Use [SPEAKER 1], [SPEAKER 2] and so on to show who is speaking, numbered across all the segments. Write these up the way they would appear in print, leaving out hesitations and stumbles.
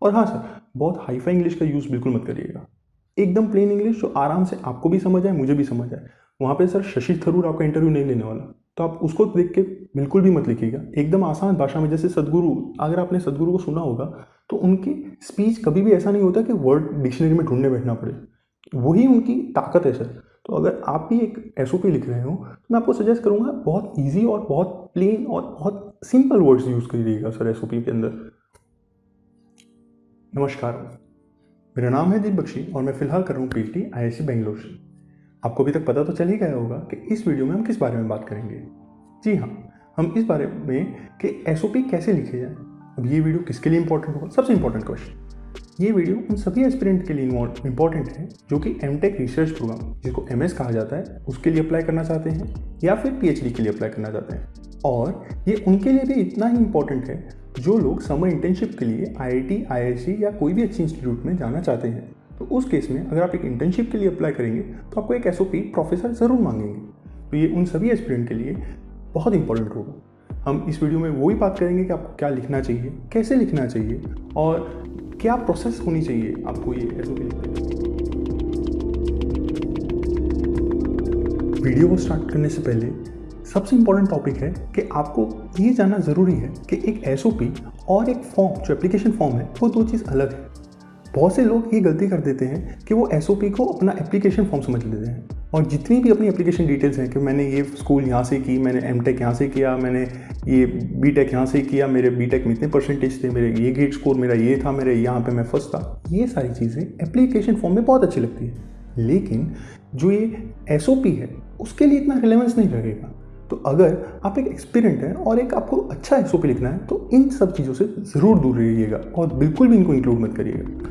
[SPEAKER 1] और हाँ सर, बहुत हाईफाई इंग्लिश का यूज़ बिल्कुल मत करिएगा। एकदम प्लेन इंग्लिश जो आराम से आपको भी समझ आए, मुझे भी समझ आए। वहाँ पे सर शशि थरूर आपका इंटरव्यू नहीं लेने वाला, तो आप उसको देख के बिल्कुल भी मत लिखिएगा। एकदम आसान भाषा में, जैसे सदगुरु, अगर आपने सदगुरु को सुना होगा तो उनकी स्पीच कभी भी ऐसा नहीं होता कि वर्ड डिक्शनरी में ढूंढने बैठना पड़े, वही उनकी ताकत है सर। तो अगर आप भी एक एसओपी लिख रहे हो तो मैं आपको सजेस्ट करूँगा बहुत ईजी और बहुत प्लेन और बहुत सिंपल वर्ड्स यूज़ करिएगा सर एसओपी के अंदर। नमस्कार, मेरा नाम है दीप बख्शी और मैं फ़िलहाल कर रहा हूँ पीएचडी आईआईसी बेंगलोर से। आपको अभी तक पता तो चल ही गया होगा कि इस वीडियो में हम किस बारे में बात करेंगे। जी हाँ, हम इस बारे में कि एसओपी कैसे लिखे जाए। अब ये वीडियो किसके लिए इंपॉर्टेंट होगा? सबसे इंपॉर्टेंट क्वेश्चन, ये वीडियो उन सभी एस्पिरेंट के लिए इंपॉर्टेंट है जो कि एमटेक रिसर्च प्रोग्राम, जिसको एमएस कहा जाता है, उसके लिए अप्लाई करना चाहते हैं या फिर पीएचडी के लिए अप्लाई करना चाहते हैं। और ये उनके लिए भी इतना ही इंपॉर्टेंट है जो लोग समर इंटर्नशिप के लिए आईआईटी, आईआईसी या कोई भी अच्छी इंस्टीट्यूट में जाना चाहते हैं। तो उस केस में अगर आप एक इंटर्नशिप के लिए अप्लाई करेंगे तो आपको एक एसओपी प्रोफेसर ज़रूर मांगेंगे। तो ये उन सभी एस्पिरेंट के लिए बहुत इंपॉर्टेंट होगा। हम इस वीडियो में वही बात करेंगे कि आपको क्या लिखना चाहिए, कैसे लिखना चाहिए और क्या प्रोसेस होनी चाहिए आपको ये एसओपी लिखने की। वीडियो को स्टार्ट करने से पहले सबसे इंपॉर्टेंट टॉपिक है कि आपको ये जानना ज़रूरी है कि एक एसओपी और एक फॉर्म, जो एप्लीकेशन फॉर्म है, वो दो चीज़ अलग है। बहुत से लोग ये गलती कर देते हैं कि वो एसओपी को अपना एप्लीकेशन फॉर्म समझ लेते हैं और जितनी भी अपनी एप्लीकेशन डिटेल्स हैं कि मैंने ये स्कूल यहाँ से की, मैंने एमटेक यहाँ से किया, मैंने ये बीटेक यहाँ से किया, मेरे बीटेक में इतने परसेंटेज थे, मेरे ये गेट स्कोर मेरा ये था, मेरे यहाँ पे मैं फर्स्ट था, ये सारी चीज़ें एप्लीकेशन फॉर्म में बहुत अच्छी लगती है। लेकिन जो ये एसओपी है उसके लिए इतना रिलेवेंस नहीं रहेगा। तो अगर आप एक एक्सपीरियंट हैं और एक आपको अच्छा एसओपी लिखना है तो इन सब चीज़ों से ज़रूर दूर रहिएगा और बिल्कुल भी इनको इंक्लूड मत करिएगा।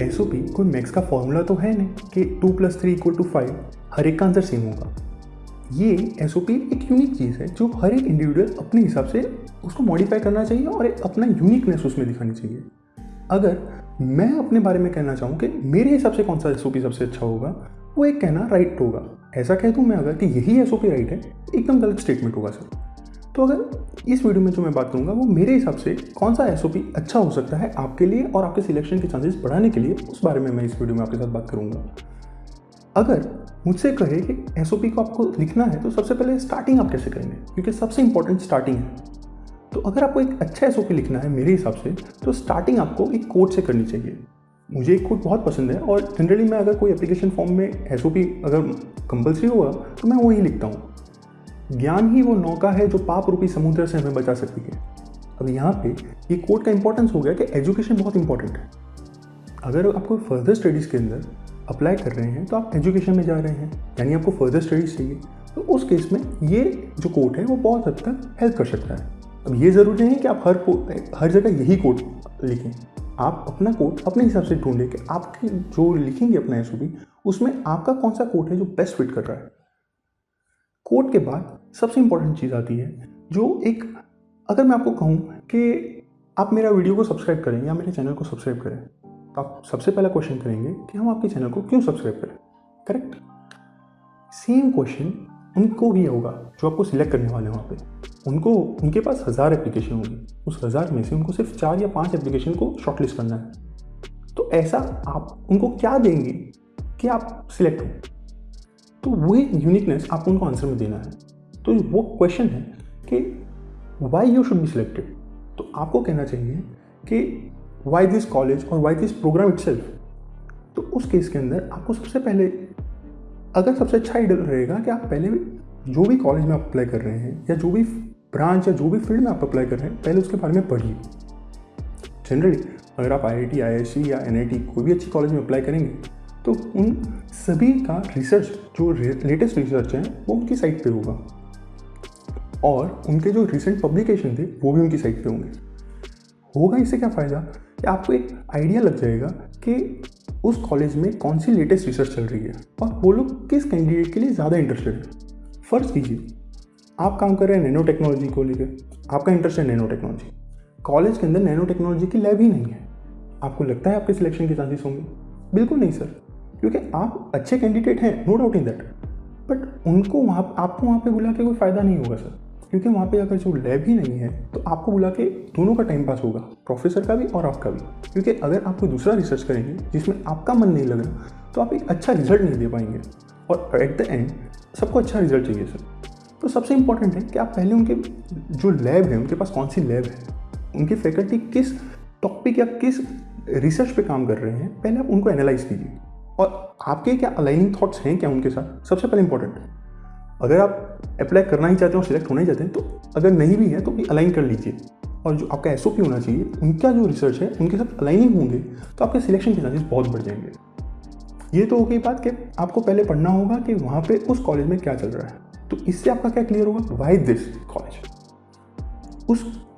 [SPEAKER 1] एसओपी कोई मैथ्स का फॉर्मूला तो है नहीं कि 2 + 3 = 5, हर एक का आंसर सेम होगा। ये एसओपी एक यूनिक चीज़ है जो हर एक इंडिविजुअल अपने हिसाब से उसको मॉडिफाई करना चाहिए और एक अपना यूनिकनेस उसमें दिखानी चाहिए। अगर मैं अपने बारे में कहना चाहूँ कि मेरे हिसाब से कौन सा एसओपी सबसे अच्छा होगा, वो एक कहना राइट होगा। ऐसा कह दूँ मैं अगर कि यही एसओपी राइट है, एकदम गलत स्टेटमेंट होगा सर। तो अगर इस वीडियो में जो मैं बात करूँगा वो मेरे हिसाब से कौन सा एसओपी अच्छा हो सकता है आपके लिए और आपके सिलेक्शन के चांसेस बढ़ाने के लिए, उस बारे में मैं इस वीडियो में आपके साथ बात करूँगा। अगर मुझसे कहे कि एसओपी को आपको लिखना है तो सबसे पहले स्टार्टिंग आप कैसे करेंगे, क्योंकि सबसे इंपॉर्टेंट स्टार्टिंग है। तो अगर आपको एक अच्छा एसओपी लिखना है मेरे हिसाब से, तो स्टार्टिंग आपको एक कोट से करनी चाहिए। मुझे एक कोट बहुत पसंद है और जनरली मैं अगर कोई एप्लीकेशन फॉर्म में एसओपी अगर कंपलसरी होगा तो मैं वही लिखता हूँ। ज्ञान ही वो नौका है जो पाप रूपी समुद्र से हमें बचा सकती है। अब यहाँ पे ये कोट का इंपॉर्टेंस हो गया कि एजुकेशन बहुत इंपॉर्टेंट है। अगर आपको फर्दर स्टडीज़ के अंदर अप्लाई कर रहे हैं तो आप एजुकेशन में जा रहे हैं, यानी आपको फर्दर स्टडीज़ चाहिए, तो उस केस में ये जो कोट है वो बहुत हद तक हेल्प कर सकता है। अब ये ज़रूरी नहीं कि आप हर जगह यही कोट लिखें। आप अपना कोट अपने हिसाब से ढूंढें कि आपके जो लिखेंगे अपना एसओपी, उसमें आपका कौन सा कोट है जो बेस्ट फिट कर रहा है। कोट के बाद सबसे इंपॉर्टेंट चीज़ आती है जो एक, अगर मैं आपको कहूँ कि आप मेरा वीडियो को सब्सक्राइब करें या मेरे चैनल को सब्सक्राइब करें, तो आप सबसे पहला क्वेश्चन करेंगे कि हम आपके चैनल को क्यों सब्सक्राइब करें, करेक्ट? सेम क्वेश्चन उनको भी होगा जो आपको सिलेक्ट करने वाले हैं। वहाँ पे उनके पास 1000 एप्लीकेशन होगी, उस 1000 में से उनको सिर्फ 4 या 5 एप्लीकेशन को शॉर्टलिस्ट करना है। तो ऐसा आप उनको क्या देंगे कि आप सिलेक्ट हो, तो वही यूनिकनेस आपको उनको आंसर में देना है। तो वो क्वेश्चन है कि why you should be selected. तो आपको कहना चाहिए कि वाई दिस कॉलेज और वाई दिस प्रोग्राम इटसेल्फ। तो उस केस के अंदर आपको सबसे पहले, अगर सबसे अच्छा आइडिया रहेगा कि आप पहले जो भी कॉलेज में आप अप्लाई कर रहे हैं या जो भी ब्रांच या जो भी फील्ड में आप अप्लाई कर रहे हैं, पहले उसके बारे में पढ़िए। जनरली अगर आप आईआईटी, आईआईसी या एनआईटी कोई भी अच्छी कॉलेज में अप्लाई करेंगे तो उन सभी का रिसर्च, जो लेटेस्ट रिसर्च है, वो उनकी साइट पे होगा और उनके जो रिसेंट पब्लिकेशन थे वो भी उनकी साइट पे होगा। इससे क्या फ़ायदा कि आपको एक आइडिया लग जाएगा कि उस कॉलेज में कौन सी लेटेस्ट रिसर्च चल रही है और वो लोग किस कैंडिडेट के लिए ज़्यादा इंटरेस्टेड है। फ़र्ज़ कीजिए आप काम कर रहे हैं नैनो टेक्नोलॉजी को लेकर, आपका इंटरेस्ट है नैनो टेक्नोलॉजी, कॉलेज के अंदर नैनो टेक्नोलॉजी की लैब ही नहीं है, आपको लगता है आपके सिलेक्शन के चांसेस होंगे? बिल्कुल नहीं सर, क्योंकि आप अच्छे कैंडिडेट हैं, no doubt in that, but उनको आपको वहाँ पे बुला के कोई फ़ायदा नहीं होगा सर, क्योंकि वहाँ पे अगर जो लैब ही नहीं है तो आपको बुला के दोनों का टाइम पास होगा, प्रोफेसर का भी और आपका भी। क्योंकि अगर आप कोई दूसरा रिसर्च करेंगे जिसमें आपका मन नहीं लग रहा तो आप एक अच्छा रिजल्ट नहीं दे पाएंगे, और एट द एंड सबको अच्छा रिजल्ट चाहिए सर। तो सबसे इंपॉर्टेंट है कि आप पहले उनके जो लैब है, उनके पास कौन सी लैब है, उनकी फैकल्टी किस टॉपिक या किस रिसर्च पे काम कर रहे हैं, पहले आप उनको एनालाइज कीजिए, और आपके क्या अलाइनिंग थॉट्स हैं क्या उनके साथ, सबसे पहले इंपॉर्टेंट। अगर आप अप्लाई करना ही चाहते हो, सिलेक्ट होना ही चाहते हैं, तो अगर नहीं भी है तो भी अलाइन कर लीजिए, और जो आपका एसओपी होना चाहिए उनका जो रिसर्च है उनके साथ अलाइनिंग होंगे तो आपके सिलेक्शन के चांसेस बहुत बढ़ जाएंगे। ये तो हो गई बात कि आपको पहले पढ़ना होगा कि वहाँ पे उस कॉलेज में क्या चल रहा है। तो इससे आपका क्या क्लियर होगा, वाई दिस कॉलेज।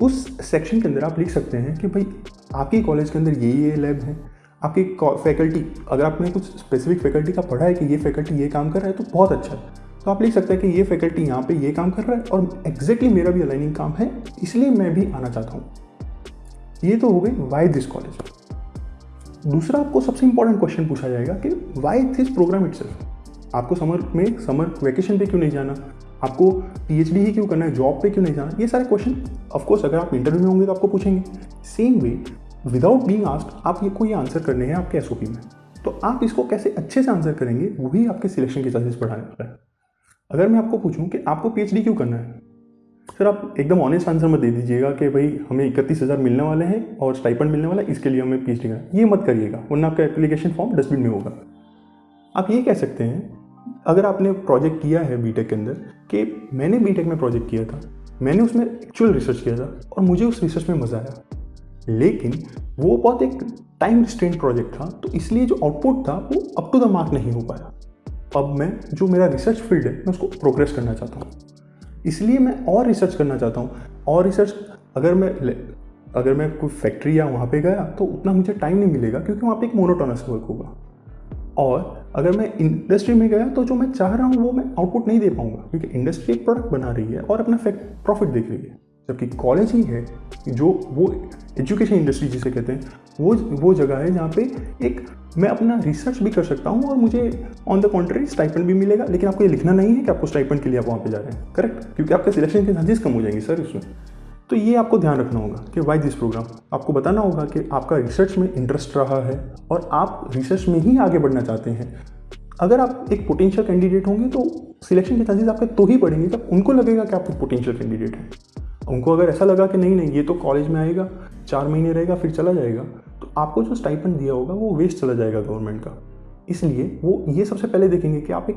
[SPEAKER 1] उस सेक्शन के अंदर आप लिख सकते हैं कि भाई आपकी कॉलेज के अंदर ये लैब है, आपकी फैकल्टी, अगर आपने कुछ स्पेसिफिक फैकल्टी का पढ़ा है कि ये फैकल्टी ये काम कर रहा है तो बहुत अच्छा है, तो आप लिख सकते हैं कि ये फैकल्टी यहाँ पे ये काम कर रहा है और एग्जैक्टली मेरा भी अलाइनिंग काम है, इसलिए मैं भी आना चाहता हूँ। ये तो हो गई वाई दिस कॉलेज। दूसरा आपको सबसे इंपॉर्टेंट क्वेश्चन पूछा जाएगा कि वाई दिस प्रोग्राम इटसेल्फ। आपको समर वेकेशन पे क्यों नहीं जाना, आपको पीएचडी ही क्यों करना है, जॉब पे क्यों नहीं जाना, ये सारे क्वेश्चन ऑफकोर्स अगर आप इंटरव्यू में होंगे तो आपको पूछेंगे। Same way without being asked आपको ये आंसर करने हैं आपके एसओपी में, तो आप इसको कैसे अच्छे से आंसर करेंगे वही आपके सिलेक्शन के चांसेस बढ़ाने वाला है। अगर मैं आपको पूछूं कि आपको पीएचडी क्यों करना है, सर आप एकदम ऑनेस्ट आंसर मत दे दीजिएगा कि भाई हमें 31,000 मिलने वाले हैं और स्टाइपेंड मिलने वाला है, इसके लिए हमें पीएचडी करना है। ये मत करिएगा, वरना आपका एप्लीकेशन फॉर्म डस्टबिन में होगा। आप ये कह सकते हैं, अगर आपने प्रोजेक्ट किया है बीटेक के अंदर कि मैंने बीटेक में प्रोजेक्ट किया था, मैंने उसमें एक्चुअल रिसर्च किया था और मुझे उस रिसर्च में मज़ा आया, लेकिन वो बहुत एक टाइम रिस्ट्रेंट प्रोजेक्ट था, तो इसलिए जो आउटपुट था वो अप टू द मार्क नहीं हो पाया। अब मैं जो मेरा रिसर्च फील्ड है मैं उसको प्रोग्रेस करना चाहता हूँ, इसलिए मैं और रिसर्च करना चाहता हूँ। और रिसर्च अगर मैं कोई फैक्ट्री या वहाँ पे गया तो उतना मुझे टाइम नहीं मिलेगा, क्योंकि वहाँ पे एक मोनोटोनस वर्क होगा। और अगर मैं इंडस्ट्री में गया तो जो मैं चाह रहा हूँ वो मैं आउटपुट नहीं दे पाऊँगा, क्योंकि इंडस्ट्री एक प्रोडक्ट बना रही है और अपना प्रॉफिट देख रही है, जबकि कॉलेज ही है जो वो एजुकेशन इंडस्ट्री जिसे कहते हैं वो जगह है जहाँ पे एक मैं अपना रिसर्च भी कर सकता हूँ और मुझे ऑन द कॉन्ट्री स्टाइपेंड भी मिलेगा। लेकिन आपको ये लिखना नहीं है कि आपको स्टाइपेंड के लिए आप वहाँ पे जा रहे हैं, करेक्ट, क्योंकि आपके सिलेक्शन के चांसेस कम हो जाएंगे सर इसमें। तो ये आपको ध्यान रखना होगा कि वाई दिस प्रोग्राम। आपको बताना होगा कि आपका रिसर्च में इंटरेस्ट रहा है और आप रिसर्च में ही आगे बढ़ना चाहते हैं। अगर आप एक पोटेंशियल कैंडिडेट होंगे तो सिलेक्शन के चांसेस आपके तो ही बढ़ेंगे जब उनको लगेगा कि आप एक पोटेंशियल कैंडिडेट हैं। उनको अगर ऐसा लगा कि नहीं ये तो कॉलेज में आएगा, 4 महीने रहेगा फिर चला जाएगा, तो आपको जो स्टाइपेंड दिया होगा वो वेस्ट चला जाएगा गवर्नमेंट का। इसलिए वो ये सबसे पहले देखेंगे कि आप एक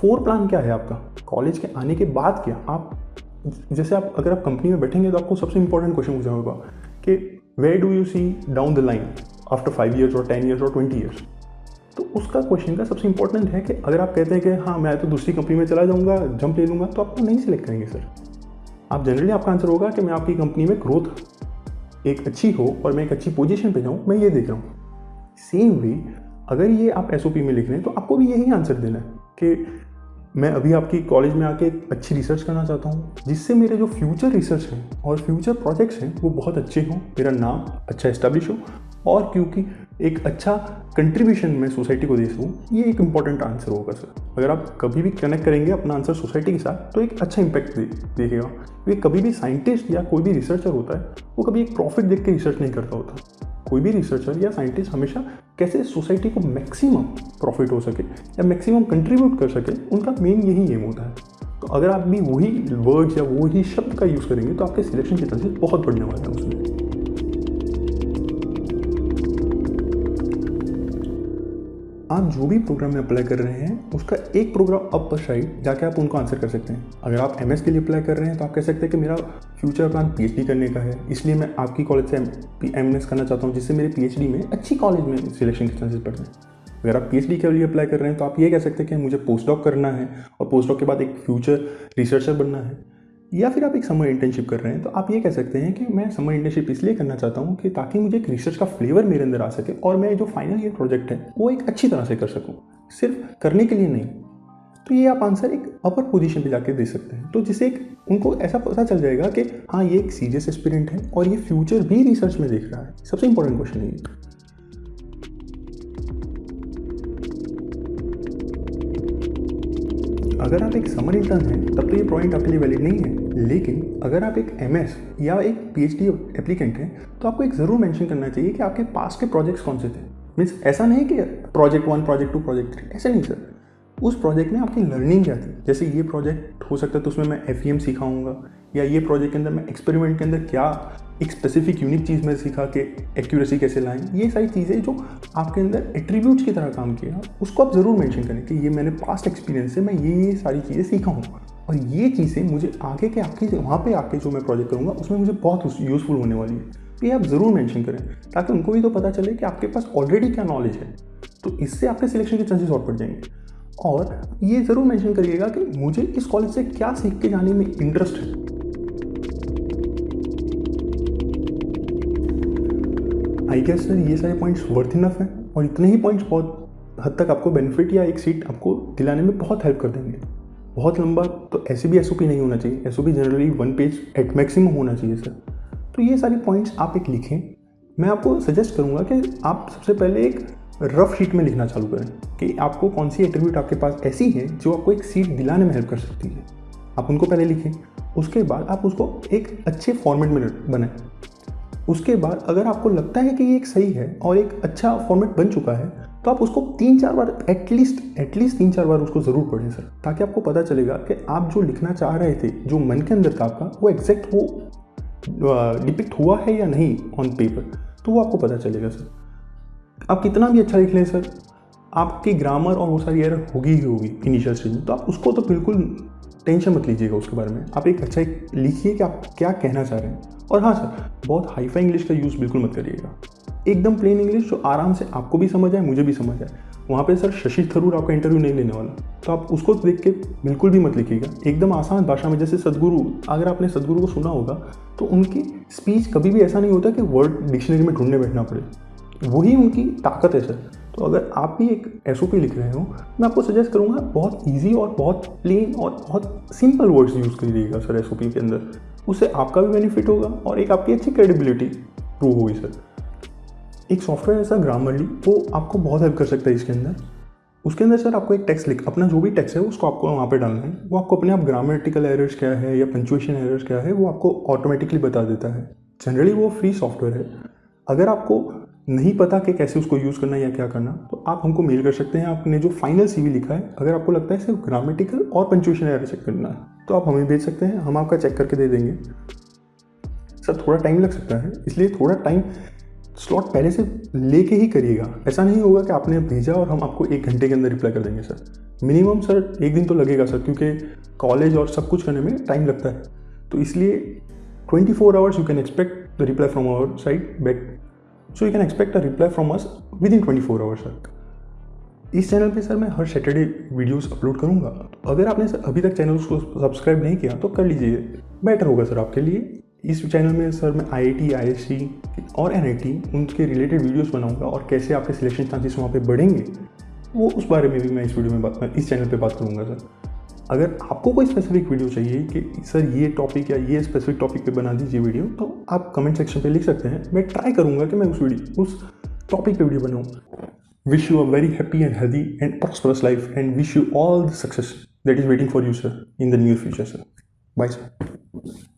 [SPEAKER 1] प्लान क्या है आपका कॉलेज के आने के बाद क्या। आप जैसे अगर आप कंपनी में बैठेंगे तो आपको सबसे इंपॉर्टेंट क्वेश्चन पूछा होगा कि where do you see down the line after 5 years और 10 years और 20 years। तो उसका क्वेश्चन का सबसे इंपॉर्टेंट है कि अगर आप कहते हैं कि हाँ मैं तो दूसरी कंपनी में चला जाऊँगा, जंप ले लूँगा, तो आपको नहीं सिलेक्ट करेंगे सर। आप जनरली आपका आंसर होगा कि मैं आपकी कंपनी में ग्रोथ एक अच्छी हो और मैं एक अच्छी पोजीशन पे जाऊँ, मैं ये देख रहा हूँ। सेम वे अगर ये आप एसओपी में लिख रहे हैं तो आपको भी यही आंसर देना है कि मैं अभी आपकी कॉलेज में आके अच्छी रिसर्च करना चाहता हूँ, जिससे मेरे जो फ्यूचर रिसर्च हैं और फ्यूचर प्रोजेक्ट्स हैं वो बहुत अच्छे हों, मेरा नाम अच्छा इस्टेब्लिश हो, और क्योंकि एक अच्छा कंट्रीब्यूशन मैं सोसाइटी को दे सकूँ। ये एक इंपॉर्टेंट आंसर होगा सर। अगर आप कभी भी कनेक्ट करेंगे अपना आंसर सोसाइटी के साथ तो एक अच्छा इंपैक्ट देखेगा। क्योंकि कभी भी साइंटिस्ट या कोई भी रिसर्चर होता है वो कभी एक प्रॉफिट देख के रिसर्च नहीं करता होता। कोई भी रिसर्चर या साइंटिस्ट हमेशा कैसे सोसाइटी को मैक्सिमम प्रॉफिट हो सके या मैक्सिमम कंट्रीब्यूट कर सके, उनका मेन यही एम होता है। तो अगर आप भी वही वर्ड्स या वही शब्द का यूज़ करेंगे तो आपके सिलेक्शन के चांसेस बहुत बढ़ने वाले हैं उसमें। आप जो भी प्रोग्राम में अप्लाई कर रहे हैं उसका एक प्रोग्राम अपर साइड जाके आप उनको आंसर कर सकते हैं। अगर आप एमएस के लिए अप्लाई कर रहे हैं तो आप कह सकते हैं कि मेरा फ्यूचर प्लान पीएचडी करने का है, इसलिए मैं आपकी कॉलेज से एमएस करना चाहता हूँ, जिससे मेरे पीएचडी में अच्छी कॉलेज में सिलेक्शन के चांसेस बढ़ जाएं। अगर आप पीएचडी के लिए अप्लाई कर रहे हैं तो आप ये कह सकते हैं कि मुझे पोस्ट डॉक करना है और पोस्ट डॉक के बाद एक फ्यूचर रिसर्चर बनना है। या फिर आप एक समर इंटर्नशिप कर रहे हैं तो आप ये कह सकते हैं कि मैं समर इंटर्नशिप इसलिए करना चाहता हूँ कि ताकि मुझे एक रिसर्च का फ्लेवर मेरे अंदर आ सके और मैं जो फाइनल ईयर प्रोजेक्ट है वो एक अच्छी तरह से कर सकूँ, सिर्फ करने के लिए नहीं। तो ये आप आंसर एक अपर पोजीशन पे जाके दे सकते हैं, तो जिससे उनको ऐसा पता चल जाएगा कि हाँ ये एक सीरियस एस्पिरेंट है और ये फ्यूचर भी रिसर्च में देख रहा है। सबसे इंपॉर्टेंट क्वेश्चन है ये। अगर आप एक समर इंटर्न हैं तब तो ये पॉइंट आपके लिए वैलिड नहीं है, लेकिन अगर आप एक MS या एक PhD एप्लीकेंट हैं तो आपको एक ज़रूर मेंशन करना चाहिए कि आपके पास के प्रोजेक्ट्स कौन से थे। मीन्स ऐसा नहीं कि प्रोजेक्ट 1, प्रोजेक्ट 2, प्रोजेक्ट 3, ऐसा नहीं सर। उस प्रोजेक्ट में आपकी लर्निंग क्या थी। जैसे ये प्रोजेक्ट हो सकता है तो उसमें मैं FEM सिखाऊंगा, या ये प्रोजेक्ट के अंदर मैं एक्सपेरिमेंट के अंदर क्या एक स्पेसिफिक यूनिक चीज़ में सीखा कि एक्यूरेसी कैसे लाएं। ये सारी चीज़ें जो आपके अंदर एट्रीब्यूट्स की तरह काम किया, उसको आप ज़रूर मेंशन करें कि ये मैंने पास्ट एक्सपीरियंस से मैं ये सारी चीज़ें सीखा हूँ, और ये चीज़ें मुझे आगे के आपके वहाँ पे आके जो मैं प्रोजेक्ट करूँगा उसमें मुझे बहुत यूज़फुल होने वाली है। तो ये आप ज़रूर मेंशन करें ताकि उनको भी तो पता चले कि आपके पास ऑलरेडी क्या नॉलेज है। तो इससे आपके सिलेक्शन के चांसेस और बढ़ जाएंगे। और ये ज़रूर मेंशन करिएगा कि मुझे इस कॉलेज से क्या सीख के जाने में इंटरेस्ट है। आई गेस सर ये सारे पॉइंट्स वर्थ इनफ हैं, और इतने ही पॉइंट्स बहुत हद तक आपको बेनिफिट या एक सीट आपको दिलाने में बहुत हेल्प कर देंगे। बहुत लंबा तो ऐसे भी SOP नहीं होना चाहिए। SOP generally 1 page eight maximum होना चाहिए सर। तो ये सारे पॉइंट्स आप एक लिखें। मैं आपको सजेस्ट करूँगा कि आप सबसे पहले एक रफ शीट में लिखना चालू करें कि आपको कौन सी एट्रीब्यूट आपके पास ऐसी है जो आपको एक सीट दिलाने में हेल्प कर सकती है। आप उनको पहले लिखें, उसके बाद आप उसको एक अच्छे फॉर्मेट में बनाएं। उसके बाद अगर आपको लगता है कि ये एक सही है और एक अच्छा फॉर्मेट बन चुका है तो आप उसको 3-4 बार एटलीस्ट 3-4 बार उसको ज़रूर पढ़ें सर, ताकि आपको पता चलेगा कि आप जो लिखना चाह रहे थे, जो मन के अंदर था आपका, वो एग्जैक्ट वो डिपिक्ट हुआ है या नहीं ऑन पेपर, तो वो आपको पता चलेगा सर। आप कितना भी अच्छा लिख लें सर, आपकी ग्रामर और वो सारी एरर होगी ही होगी इनिशियल स्टेज में, तो आप उसको तो बिल्कुल टेंशन मत लीजिएगा उसके बारे में। आप एक अच्छा लिखिए कि आप क्या कहना चाह रहे हैं। और हाँ सर, बहुत हाईफाई इंग्लिश का यूज़ बिल्कुल मत करिएगा। एकदम प्लेन इंग्लिश जो आराम से आपको भी समझ आए, मुझे भी समझ आए। वहाँ पे सर शशि थरूर आपका इंटरव्यू नहीं लेने वाला, तो आप उसको देख के बिल्कुल भी मत लिखिएगा। एकदम आसान भाषा में, जैसे सदगुरु, अगर आपने सदगुरु को सुना होगा तो उनकी स्पीच कभी भी ऐसा नहीं होता कि वर्ड डिक्शनरी में ढूंढने बैठना पड़े, वही उनकी ताकत है सर। तो अगर आप भी एक SOP लिख रहे हो, मैं आपको सजेस्ट करूँगा बहुत ईजी और बहुत प्लेन और बहुत सिंपल वर्ड्स यूज़ करिएगा सर SOP के अंदर। उससे आपका भी बेनिफिट होगा और एक आपकी अच्छी क्रेडिबिलिटी प्रूव होगी सर। एक सॉफ्टवेयर ऐसा ग्रामरली, वो आपको बहुत हेल्प कर सकता है इसके अंदर। उसके अंदर सर आपको एक टेक्स्ट अपना जो भी टेक्स्ट है उसको आपको वहाँ पे डालना है। वो आपको अपने आप ग्रामेटिकल एरर्स क्या है या पंक्चुएशन एरर्स क्या है वो आपको ऑटोमेटिकली बता देता है। जनरली वो फ्री सॉफ्टवेयर है। अगर आपको नहीं पता कि कैसे उसको यूज़ करना या क्या करना, तो आप हमको मेल कर सकते हैं। आपने जो फाइनल CV लिखा है, अगर आपको लगता है सिर्फ ग्रामेटिकल और पंक्चुएशन एरर चेक करना है तो आप हमें भेज सकते हैं, हम आपका चेक करके दे देंगे। सर थोड़ा टाइम लग सकता है, इसलिए थोड़ा टाइम स्लॉट पहले से लेके ही करिएगा। ऐसा नहीं होगा कि आपने भेजा और हम आपको 1 घंटे के अंदर रिप्लाई कर देंगे सर। मिनिमम सर 1 दिन तो लगेगा सर, क्योंकि कॉलेज और सब कुछ करने में टाइम लगता है। तो इसलिए 24 hours you can expect the reply from our side back. So you can expect a reply from us within 24 hours sir. इस चैनल पे सर मैं हर सैटरडे वीडियोस अपलोड करूँगा। तो अगर आपने अभी तक चैनल को सब्सक्राइब नहीं किया तो कर लीजिए, बेटर होगा सर आपके लिए। इस चैनल में सर मैं IIT, ISC और NIT उनके रिलेटेड वीडियोस बनाऊंगा, और कैसे आपके सिलेक्शन चांसेस वहाँ पे बढ़ेंगे वो उस बारे में भी मैं इस चैनल पे बात करूँगा सर। अगर आपको कोई स्पेसिफिक वीडियो चाहिए कि सर ये टॉपिक या ये स्पेसिफिक टॉपिक पे बना दीजिए वीडियो, तो आप कमेंट सेक्शन पे लिख सकते हैं। मैं ट्राई करूँगा कि मैं उस टॉपिक पे वीडियो बनाऊँ। Wish you a very happy and healthy and prosperous life, and wish you all the success that is waiting for you sir in the near future sir. Bye sir.